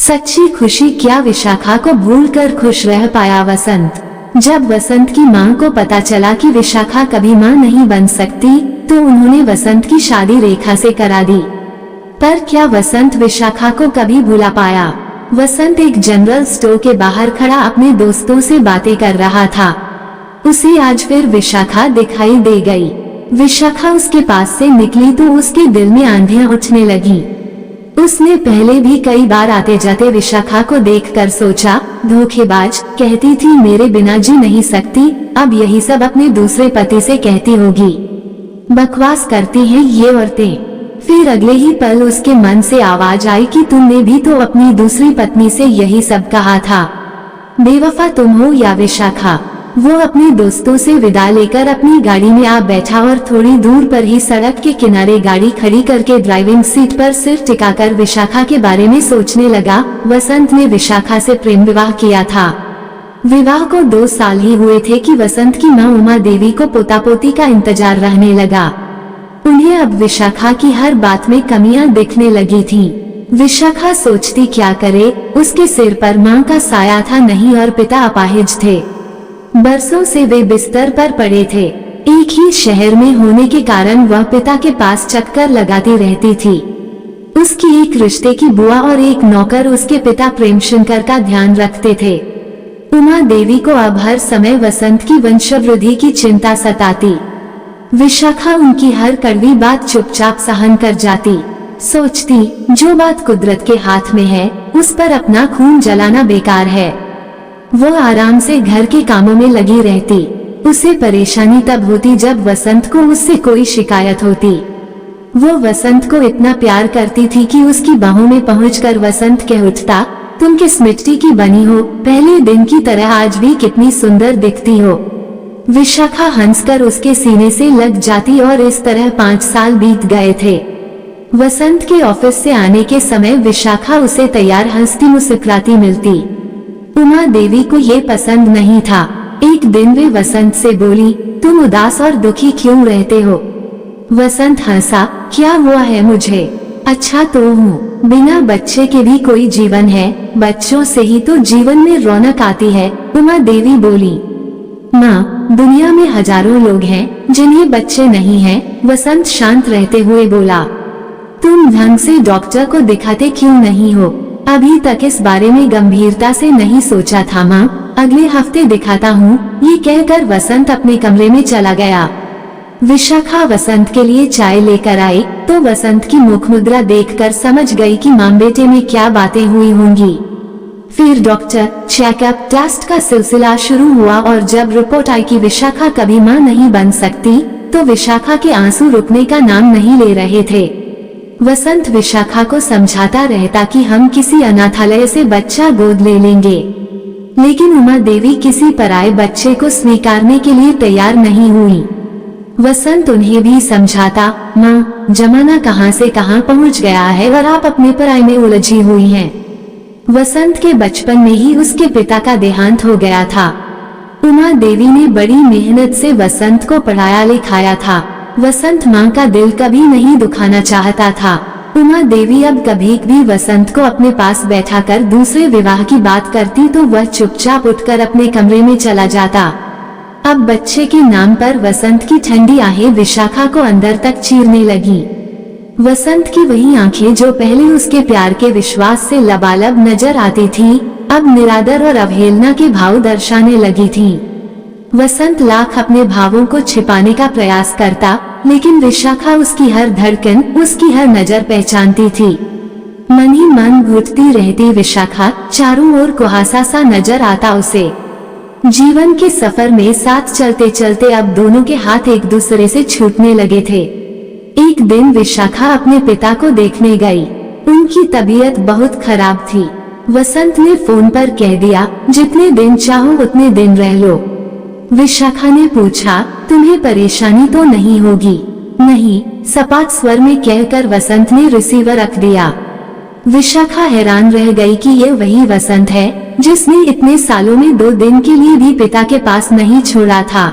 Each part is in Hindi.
सच्ची खुशी क्या विशाखा को भूलकर खुश रह पाया वसंत। जब वसंत की मां को पता चला कि विशाखा कभी मां नहीं बन सकती, तो उन्होंने वसंत की शादी रेखा से करा दी। पर क्या वसंत विशाखा को कभी भुला पाया? वसंत एक जनरल स्टोर के बाहर खड़ा अपने दोस्तों से बातें कर रहा था। उसे आज फिर विशाखा दिखाई दे गई। विशाखा उसके पास से निकली तो उसके दिल में आंधियां उठने लगी। उसने पहले भी कई बार आते जाते विशाखा को देखकर सोचा, धोखेबाज, कहती थी मेरे बिना जी नहीं सकती, अब यही सब अपने दूसरे पति से कहती होगी। बकवास करती हैं ये औरतें। फिर अगले ही पल उसके मन से आवाज आई कि तुमने भी तो अपनी दूसरी पत्नी से यही सब कहा था। बेवफा तुम हो या विशाखा। वो अपने दोस्तों से विदा लेकर अपनी गाड़ी में आ बैठा और थोड़ी दूर पर ही सड़क के किनारे गाड़ी खड़ी करके ड्राइविंग सीट पर सिर टिकाकर विशाखा के बारे में सोचने लगा। वसंत ने विशाखा से प्रेम विवाह किया था। विवाह को 2 साल ही हुए थे कि वसंत की मां उमा देवी को पोता पोती का इंतजार रहने लगा। उन्हें अब विशाखा की हर बात में कमियां दिखने लगी थीं। विशाखा सोचती क्या करे, उसके सिर पर मां का साया था नहीं और पिता अपाहिज थे। बरसों से वे बिस्तर पर पड़े थे। एक ही शहर में होने के कारण वह पिता के पास चक्कर लगाती रहती थी। उसकी एक रिश्ते की बुआ और एक नौकर उसके पिता प्रेमशंकर का ध्यान रखते थे। उमा देवी को अब हर समय वसंत की वंशवृद्धि की चिंता सताती। विशाखा उनकी हर कड़वी बात चुपचाप सहन कर जाती। सोचती, जो बात कुदरत के हाथ में है, उस पर अपना खून जलाना बेकार है। वो आराम से घर के कामों में लगी रहती। उसे परेशानी तब होती जब वसंत को उससे कोई शिकायत होती। वो वसंत को इतना प्यार करती थी कि उसकी बाहों में पहुंचकर वसंत कह उठता, तुम किस मिट्टी की बनी हो, पहले दिन की तरह आज भी कितनी सुंदर दिखती हो। विशाखा हंसकर उसके सीने से लग जाती और इस तरह 5 साल बीत गए थे। वसंत के ऑफिस से आने के समय विशाखा उसे तैयार हंसती मुस्कुराती मिलती। उमा देवी को ये पसंद नहीं था। एक दिन वे वसंत से बोली, तुम उदास और दुखी क्यों रहते हो? वसंत हंसा, क्या हुआ है मुझे? अच्छा तो हूँ, बिना बच्चे के भी कोई जीवन है, बच्चों से ही तो जीवन में रौनक आती है। उमा देवी बोली, माँ, दुनिया में हजारों लोग हैं जिन्हें बच्चे नहीं हैं। वसंत शांत रहते हुए बोला, तुम ढंग से डॉक्टर को दिखाते क्यों नहीं हो? अभी तक इस बारे में गंभीरता से नहीं सोचा था माँ, अगले हफ्ते दिखाता हूँ। ये कहकर वसंत अपने कमरे में चला गया। विशाखा वसंत के लिए चाय लेकर आई तो वसंत की मुख मुद्रा देखकर समझ गई कि माँ बेटे में क्या बातें हुई होंगी। फिर डॉक्टर, चेकअप, टेस्ट का सिलसिला शुरू हुआ और जब रिपोर्ट आई कि विशाखा कभी माँ नहीं बन सकती, तो विशाखा के आंसू रुकने का नाम नहीं ले रहे थे। वसंत विशाखा को समझाता रहता कि हम किसी अनाथालय से बच्चा गोद ले लेंगे, लेकिन उमा देवी किसी पराये बच्चे को स्वीकारने के लिए तैयार नहीं हुई। वसंत उन्हें भी समझाता, माँ, जमाना कहां से कहां पहुंच गया है और आप अपने पराये में उलझी हुई हैं। वसंत के बचपन में ही उसके पिता का देहांत हो गया था। उमा देवी ने बड़ी मेहनत से वसंत को पढ़ाया लिखाया था। वसंत माँ का दिल कभी नहीं दुखाना चाहता था। उमा देवी अब कभी भी वसंत को अपने पास बैठाकर दूसरे विवाह की बात करती तो वह चुपचाप उठकर अपने कमरे में चला जाता। अब बच्चे के नाम पर वसंत की ठंडी आहें विशाखा को अंदर तक चीरने लगी। वसंत की वही आंखें जो पहले उसके प्यार के विश्वास से लबालब नजर आती थीं, अब निरादर और अवहेलना के भाव दर्शाने लगी थीं। वसंत लाख अपने भावों को छिपाने का प्रयास करता, लेकिन विशाखा उसकी हर धड़कन, उसकी हर नजर पहचानती थी। मन ही मन घुटती रहती विशाखा, चारों ओर कुहासा सा नजर आता उसे। जीवन के सफर में साथ चलते चलते अब दोनों के हाथ एक दूसरे से छूटने लगे थे। एक दिन विशाखा अपने पिता को देखने गई। उनकी तबीयत बहुत खराब थी। वसंत ने फोन पर कह दिया, जितने दिन चाहो उतने दिन रह लो। विशाखा ने पूछा, तुम्हें परेशानी तो नहीं होगी? नहीं, सपाट स्वर में कहकर वसंत ने रिसीवर रख दिया। विशाखा हैरान रह गई कि ये वही वसंत है जिसने इतने सालों में 2 दिन के लिए भी पिता के पास नहीं छोड़ा था।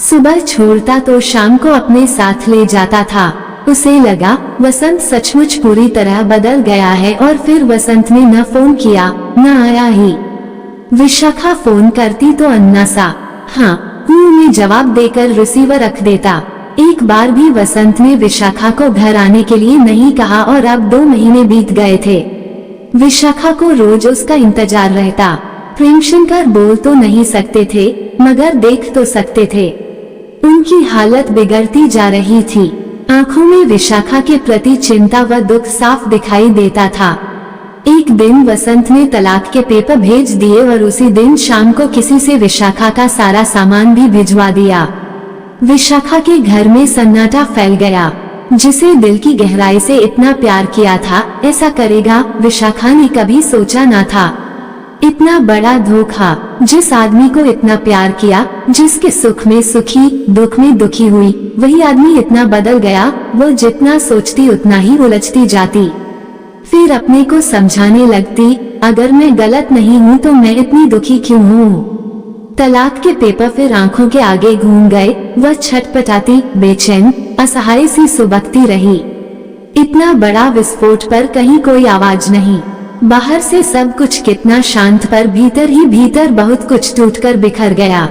सुबह छोड़ता तो शाम को अपने साथ ले जाता था। उसे लगा वसंत सचमुच पूरी तरह बदल गया है और फिर वसंत ने न फोन किया न आया ही। विशाखा फोन करती तो अन्ना सा हाँ में जवाब देकर रिसीवर रख देता। एक बार भी वसंत ने विशाखा को घर आने के लिए नहीं कहा और अब 2 महीने बीत गए थे। विशाखा को रोज उसका इंतजार रहता। प्रेमशंकर बोल तो नहीं सकते थे मगर देख तो सकते थे। उनकी हालत बिगड़ती जा रही थी। आंखों में विशाखा के प्रति चिंता व दुख साफ दिखाई देता था। एक दिन वसंत ने तलाक के पेपर भेज दिए और उसी दिन शाम को किसी से विशाखा का सारा सामान भी भिजवा दिया। विशाखा के घर में सन्नाटा फैल गया। जिसे दिल की गहराई से इतना प्यार किया था ऐसा करेगा विशाखा ने कभी सोचा न था। इतना बड़ा धोखा। जिस आदमी को इतना प्यार किया, जिसके सुख में सुखी दुख में दुखी हुई, वही आदमी इतना बदल गया। वो जितना सोचती उतना ही उलझती जाती। फिर अपने को समझाने लगती अगर मैं गलत नहीं हूँ तो मैं इतनी दुखी क्यों हूँ। तलाक के पेपर फिर आंखों के आगे घूम गए। वह छटपटाती बेचैन असहाय सी सुबकती रही। इतना बड़ा विस्फोट पर कहीं कोई आवाज नहीं। बाहर से सब कुछ कितना शांत पर भीतर ही भीतर बहुत कुछ टूटकर बिखर गया।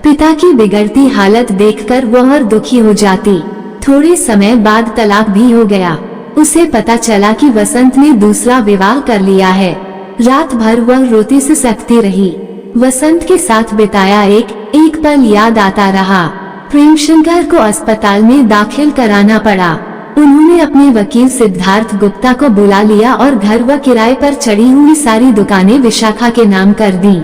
पिता की बिगड़ती हालत देखकर वह और दुखी हो जाती। थोड़े समय बाद तलाक भी हो गया। उसे पता चला कि वसंत ने दूसरा विवाह कर लिया है। रात भर वह रोती से सकती रही। वसंत के साथ बिताया एक पल याद आता रहा। प्रेमशंकर को अस्पताल में दाखिल कराना पड़ा। उन्होंने अपने वकील सिद्धार्थ गुप्ता को बुला लिया और घर व किराए पर चढ़ी हुई सारी दुकानें विशाखा के नाम कर दी।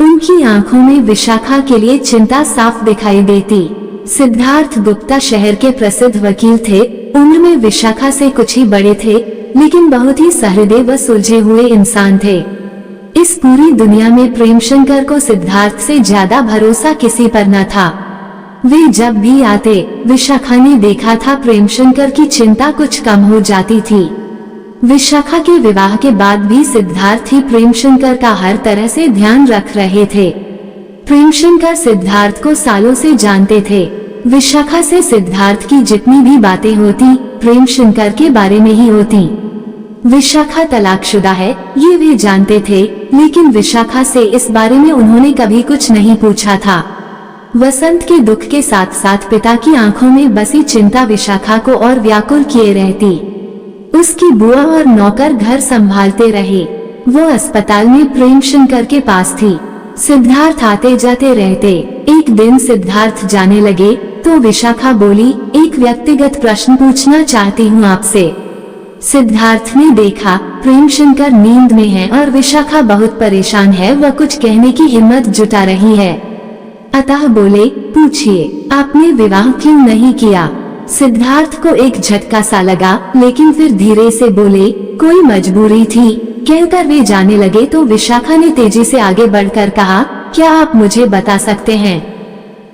उनकी आंखों में विशाखा के लिए चिंता साफ दिखाई देती। सिद्धार्थ गुप्ता शहर के प्रसिद्ध वकील थे। उम्र में विशाखा से कुछ ही बड़े थे, लेकिन बहुत ही सहृदय व सुलझे हुए इंसान थे। इस पूरी दुनिया में प्रेमशंकर को सिद्धार्थ से ज्यादा भरोसा किसी पर न था। वे जब भी आते, विशाखा ने देखा था प्रेमशंकर की चिंता कुछ कम हो जाती थी। विशाखा के विवाह के बाद भी सिद्धार्थ ही प्रेमशंकर का हर तरह से ध्यान रख रहे थे। प्रेमशंकर सिद्धार्थ को सालों से जानते थे। विशाखा से सिद्धार्थ की जितनी भी बातें होती प्रेमशंकर के बारे में ही होती। विशाखा तलाकशुदा है ये वे जानते थे, लेकिन विशाखा से इस बारे में उन्होंने कभी कुछ नहीं पूछा था। वसंत के दुख के साथ साथ पिता की आंखों में बसी चिंता विशाखा को और व्याकुल किए रहती। उसकी बुआ और नौकर घर संभालते रहे। वो अस्पताल में प्रेमशंकर के पास थी। सिद्धार्थ आते जाते रहते। एक दिन सिद्धार्थ जाने लगे तो विशाखा बोली, एक व्यक्तिगत प्रश्न पूछना चाहती हूँ आपसे। सिद्धार्थ ने देखा प्रेमशंकर नींद में है और विशाखा बहुत परेशान है। वह कुछ कहने की हिम्मत जुटा रही है, अतः बोले, पूछिए, आपने विवाह क्यों नहीं किया। सिद्धार्थ को एक झटका सा लगा, लेकिन फिर धीरे से बोले, कोई मजबूरी थी। कहकर वे जाने लगे तो विशाखा ने तेजी से आगे बढ़कर कहा, क्या आप मुझे बता सकते हैं।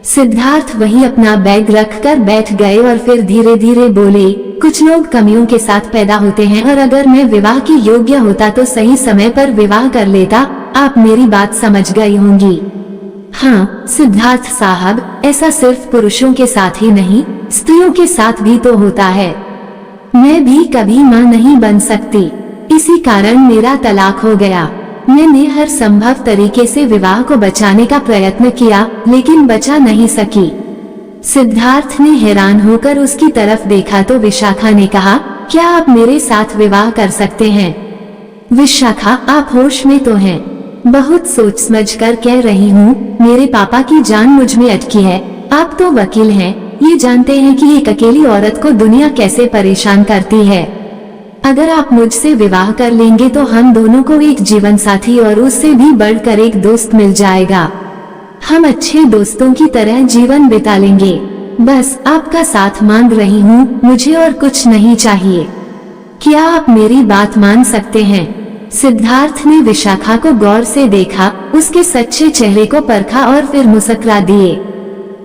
सिद्धार्थ वहीं अपना बैग रखकर बैठ गए और फिर धीरे धीरे बोले, कुछ लोग कमियों के साथ पैदा होते हैं और अगर मैं विवाह की योग्य होता तो सही समय पर विवाह कर लेता। आप मेरी बात समझ गई होंगी। हाँ सिद्धार्थ साहब, ऐसा सिर्फ पुरुषों के साथ ही नहीं, स्त्रियों के साथ भी तो होता है। मैं भी कभी माँ नहीं बन सकती, इसी कारण मेरा तलाक हो गया। मैंने हर संभव तरीके से विवाह को बचाने का प्रयत्न किया, लेकिन बचा नहीं सकी। सिद्धार्थ ने हैरान होकर उसकी तरफ देखा तो विशाखा ने कहा, क्या आप मेरे साथ विवाह कर सकते हैं। विशाखा, आप होश में तो हैं। बहुत सोच समझ कर कह रही हूँ, मेरे पापा की जान मुझ में अटकी है। आप तो वकील हैं, ये जानते हैं कि एक अकेली औरत को दुनिया कैसे परेशान करती है। अगर आप मुझसे विवाह कर लेंगे तो हम दोनों को एक जीवन साथी और उससे भी बढ़कर एक दोस्त मिल जाएगा। हम अच्छे दोस्तों की तरह जीवन बिता लेंगे। बस आपका साथ मांग रही हूँ, मुझे और कुछ नहीं चाहिए। क्या आप मेरी बात मान सकते हैं। सिद्धार्थ ने विशाखा को गौर से देखा, उसके सच्चे चेहरे को परखा और फिर मुस्कुरा दिए।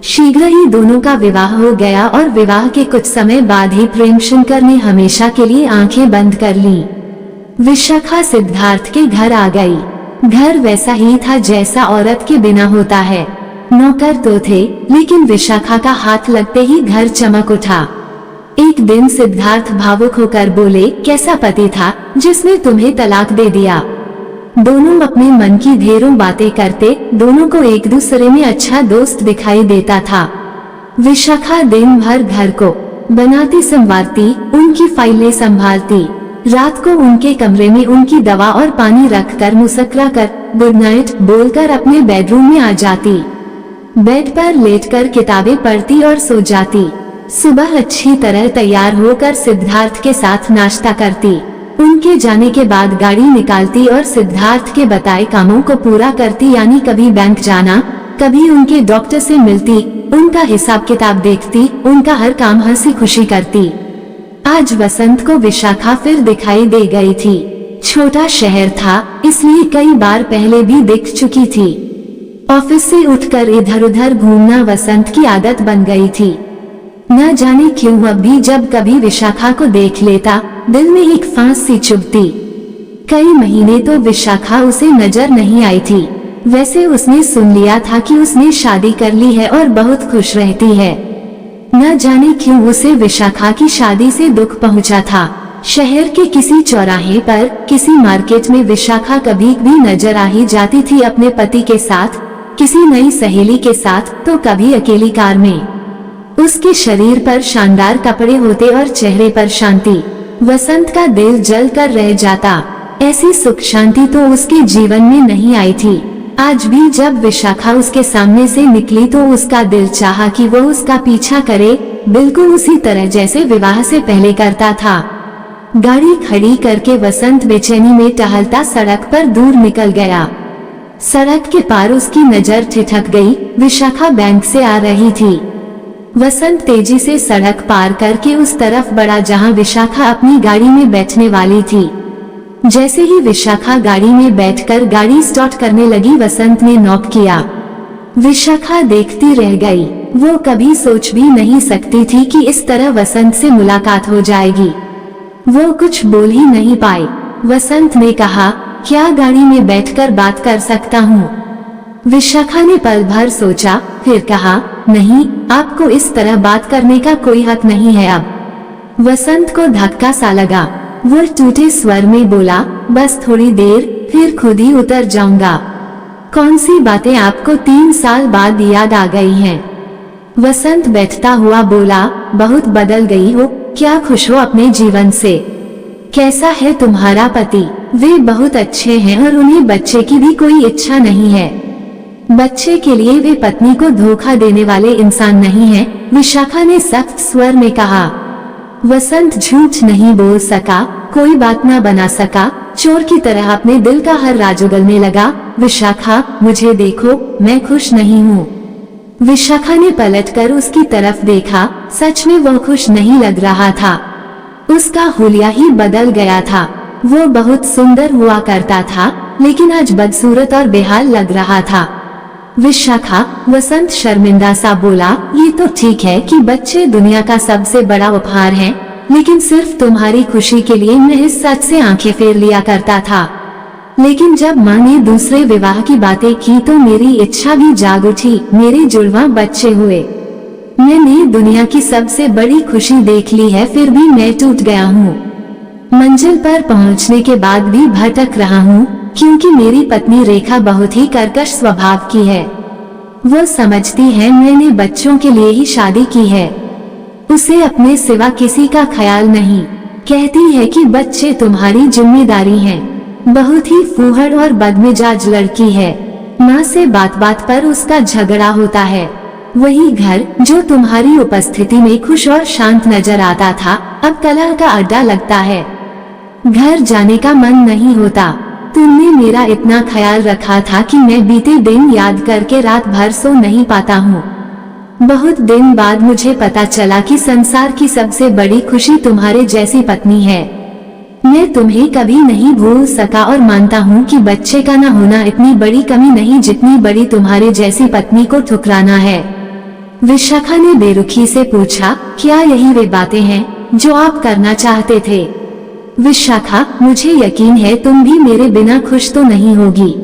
शीघ्र ही दोनों का विवाह हो गया और विवाह के कुछ समय बाद ही प्रेमशंकर ने हमेशा के लिए आंखें बंद कर ली। विशाखा सिद्धार्थ के घर आ गई। घर वैसा ही था जैसा औरत के बिना होता है। नौकर तो थे, लेकिन विशाखा का हाथ लगते ही घर चमक उठा। एक दिन सिद्धार्थ भावुक होकर बोले, कैसा पति था जिसने तुम्हें तलाक दे दिया। दोनों अपने मन की ढेरों बातें करते, दोनों को एक दूसरे में अच्छा दोस्त दिखाई देता था। विशाखा दिन भर घर को बनाती संवारती, उनकी फाइलें संभालती। रात को उनके कमरे में उनकी दवा और पानी रखकर मुस्कुरा कर गुड नाइट बोलकर अपने बेडरूम में आ जाती। बेड पर लेटकर किताबें पढ़ती और सो जाती। सुबह अच्छी तरह तैयार होकर सिद्धार्थ के साथ नाश्ता करती। उनके जाने के बाद गाड़ी निकालती और सिद्धार्थ के बताए कामों को पूरा करती, यानी कभी बैंक जाना, कभी उनके डॉक्टर से मिलती, उनका हिसाब किताब देखती, उनका हर काम हंसी खुशी करती। आज वसंत को विशाखा फिर दिखाई दे गई थी। छोटा शहर था, इसलिए कई बार पहले भी दिख चुकी थी। ऑफिस से उठकर इधर उधर घूमना वसंत की आदत बन गई थी। न जाने क्यों अब भी जब कभी विशाखा को देख लेता, दिल में एक फांस सी चुभती। कई महीने तो विशाखा उसे नजर नहीं आई थी। वैसे उसने सुन लिया था कि उसने शादी कर ली है और बहुत खुश रहती है। न जाने क्यों उसे विशाखा की शादी से दुख पहुंचा था। शहर के किसी चौराहे पर, किसी मार्केट में विशाखा कभी भी नजर आ ही जाती थी अपने पति के साथ, किसी नई सहेली के साथ, तो कभी अकेली कार में। उसके शरीर पर शानदार कपड़े होते और चेहरे पर शांति। वसंत का दिल जल कर रह जाता। ऐसी सुख शांति तो उसके जीवन में नहीं आई थी। आज भी जब विशाखा उसके सामने से निकली तो उसका दिल चाहा कि वो उसका पीछा करे, बिल्कुल उसी तरह जैसे विवाह से पहले करता था। गाड़ी खड़ी करके वसंत बेचैनी में टहलता सड़क पर दूर निकल गया। सड़क के पार उसकी नजर ठिठक गई। विशाखा बैंक से आ रही थी। वसंत तेजी से सड़क पार करके उस तरफ बढ़ा जहां विशाखा अपनी गाड़ी में बैठने वाली थी। जैसे ही विशाखा गाड़ी में बैठकर गाड़ी स्टार्ट करने लगी, वसंत ने नॉक किया। विशाखा देखती रह गई। वो कभी सोच भी नहीं सकती थी कि इस तरह वसंत से मुलाकात हो जाएगी। वो कुछ बोल ही नहीं पाई। वसंत ने कहा, क्या गाड़ी में बैठकर बात कर सकता हूँ? विशाखा ने पल भर सोचा, फिर कहा, नहीं, आपको इस तरह बात करने का कोई हक नहीं है अब। वसंत को धक्का सा लगा। वो टूटे स्वर में बोला, बस थोड़ी देर, फिर खुद ही उतर जाऊंगा। कौन सी बातें आपको 3 साल बाद याद आ गई हैं? वसंत बैठता हुआ बोला, बहुत बदल गई हो। क्या खुश हो अपने जीवन से? कैसा है तुम्हारा पति? वे बहुत अच्छे हैं और उन्हें बच्चे की भी कोई इच्छा नहीं है। बच्चे के लिए वे पत्नी को धोखा देने वाले इंसान नहीं हैं, विशाखा ने सख्त स्वर में कहा। वसंत झूठ नहीं बोल सका, कोई बात ना बना सका। चोर की तरह अपने दिल का हर राज उगलने लगा। विशाखा, मुझे देखो, मैं खुश नहीं हूँ। विशाखा ने पलटकर उसकी तरफ देखा। सच में वो खुश नहीं लग रहा था। उसका हुलिया ही बदल गया था। वो बहुत सुंदर हुआ करता था, लेकिन आज बदसूरत और बेहाल लग रहा था। विशाखा, वसंत शर्मिंदा सा बोला, ये तो ठीक है कि बच्चे दुनिया का सबसे बड़ा उपहार हैं, लेकिन सिर्फ तुम्हारी खुशी के लिए मैं इस सच से आंखें फेर लिया करता था। लेकिन जब माँ ने दूसरे विवाह की बातें की तो मेरी इच्छा भी जाग उठी। मेरे जुड़वां बच्चे हुए। मैंने दुनिया की सबसे बड़ी खुशी देख ली है, फिर भी मैं टूट गया हूँ। मंजिल पर पहुँचने के बाद भी भटक रहा हूँ, क्योंकि मेरी पत्नी रेखा बहुत ही कर्कश स्वभाव की है। वो समझती है मैंने बच्चों के लिए ही शादी की है। उसे अपने सिवा किसी का ख्याल नहीं। कहती है कि बच्चे तुम्हारी जिम्मेदारी हैं। बहुत ही फूहड़ और बदमिजाज लड़की है। माँ से बात बात पर उसका झगड़ा होता है। वही घर जो तुम्हारी उपस्थिति में खुश और शांत नजर आता था, अब कलह का अड्डा लगता है। घर जाने का मन नहीं होता। तुमने मेरा इतना ख्याल रखा था कि मैं बीते दिन याद करके रात भर सो नहीं पाता हूँ। बहुत दिन बाद मुझे पता चला कि संसार की सबसे बड़ी खुशी तुम्हारे जैसी पत्नी है। मैं तुम्हें कभी नहीं भूल सका और मानता हूँ कि बच्चे का न होना इतनी बड़ी कमी नहीं जितनी बड़ी तुम्हारे जैसी पत्नी को ठुकराना है। विशाखा ने बेरुखी से पूछा, क्या यही वे बातें हैं जो आप करना चाहते थे? विशाखा, मुझे यकीन है तुम भी मेरे बिना खुश तो नहीं होगी।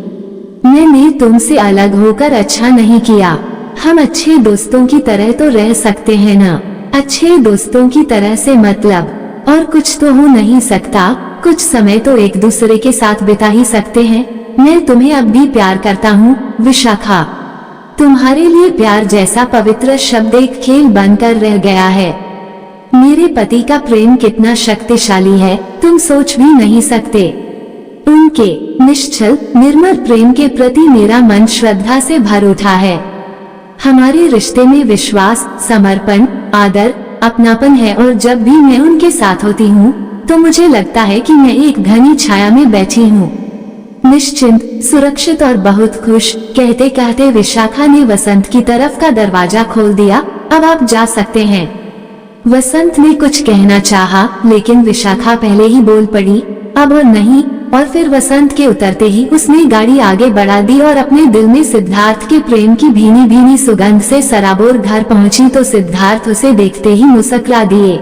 मैंने तुमसे अलग होकर अच्छा नहीं किया। हम अच्छे दोस्तों की तरह तो रह सकते हैं ना। अच्छे दोस्तों की तरह से मतलब और कुछ तो हो नहीं सकता, कुछ समय तो एक दूसरे के साथ बिता ही सकते हैं। मैं तुम्हें अब भी प्यार करता हूँ विशाखा। तुम्हारे लिए प्यार जैसा पवित्र शब्द एक खेल बनकर रह गया है। मेरे पति का प्रेम कितना शक्तिशाली है तुम सोच भी नहीं सकते। उनके निश्चल निर्मल प्रेम के प्रति मेरा मन श्रद्धा से भर उठा है। हमारे रिश्ते में विश्वास, समर्पण, आदर, अपनापन है और जब भी मैं उनके साथ होती हूँ तो मुझे लगता है कि मैं एक घनी छाया में बैठी हूँ, निश्चिंत, सुरक्षित और बहुत खुश। कहते कहते विशाखा ने वसंत की तरफ का दरवाजा खोल दिया। अब आप जा सकते हैं। वसंत ने कुछ कहना चाहा, लेकिन विशाखा पहले ही बोल पड़ी, अब और नहीं। और फिर वसंत के उतरते ही उसने गाड़ी आगे बढ़ा दी और अपने दिल में सिद्धार्थ के प्रेम की भीनी भीनी सुगंध से सराबोर घर पहुंची तो सिद्धार्थ उसे देखते ही मुस्कुरा दिए।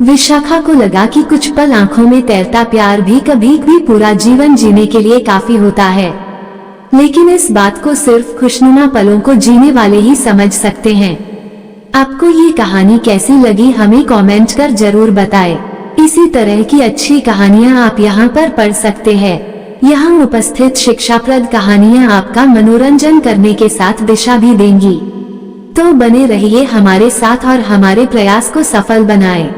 विशाखा को लगा कि कुछ पल आंखों में तैरता प्यार भी कभी भी पूरा जीवन जीने के लिए काफी होता है। लेकिन इस बात को सिर्फ खुशनुमा पलों को जीने वाले ही समझ सकते हैं। आपको ये कहानी कैसी लगी हमें कमेंट कर जरूर बताएं। इसी तरह की अच्छी कहानियाँ आप यहाँ पर पढ़ सकते हैं। यहाँ उपस्थित शिक्षाप्रद कहानियाँ आपका मनोरंजन करने के साथ दिशा भी देंगी। तो बने रहिए हमारे साथ और हमारे प्रयास को सफल बनाएं।